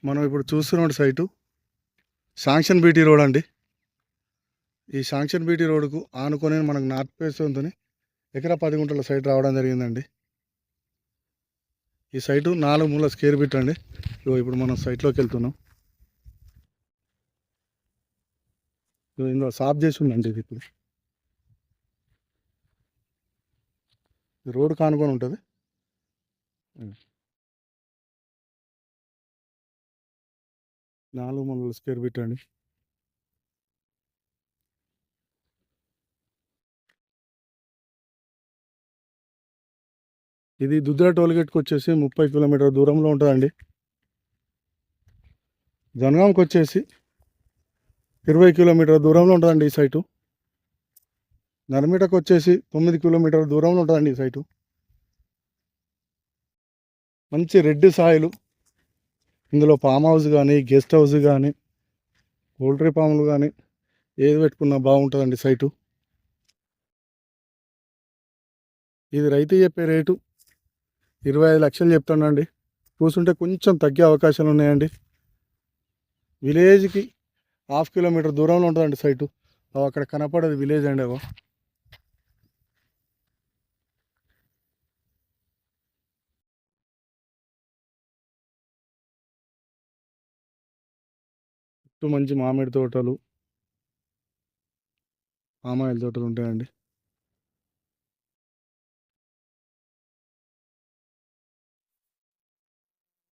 మనం ఇప్పుడు చూస్తున్న సైటు శాంక్షన్ బీటీ రోడ్ అండి. ఈ శాంక్షన్ బీటీ రోడ్కు ఆనుకొని మనకు నార్త్ ఫేస్ ఉంటుంది. ఎకరా 10 గుంటల సైట్ రావడం జరిగిందండి. ఈ సైటు 4 మూల స్క్వేర్ ఫీట్ అండి. ఇప్పుడు మనం సైట్లోకి వెళ్తున్నాం. ఇందులో సాఫ్ చేసి ఉందండి. ఇది ఇప్పుడు రోడ్ కానుకొని ఉంటుంది. 4 మూలల స్క్వేర్ ఫీట్ అండి. ఇది దుద్ర టోల్గేట్కి వచ్చేసి 30 కిలోమీటర్ దూరంలో ఉంటుందండి. జనగాంకి వచ్చేసి 20 కిలోమీటర్ దూరంలో ఉంటుందండి ఈ సైటు. నర్మిటకు వచ్చేసి 9 కిలోమీటర్ దూరంలో ఉంటుందండి ఈ సైటు. మంచి రెడ్ సాయిలు. ఇందులో ఫామ్ హౌస్ కానీ, గెస్ట్ హౌస్ కానీ, పౌల్ట్రీ ఫామ్లు కానీ ఏది పెట్టుకున్నా బాగుంటుందండి సైటు. ఇది రైతు చెప్పే రేటు 25 లక్షలు చెప్తానండి. చూస్తుంటే కొంచెం తగ్గే అవకాశాలు ఉన్నాయండి. విలేజ్కి 1/2 కిలోమీటర్ దూరంలో ఉంటుందండి సైటు. అక్కడ కనపడేది విలేజ్ అండి. చుట్టూ మంచి మామిడి తోటలు, పామాయిల్ తోటలు ఉంటాయండి.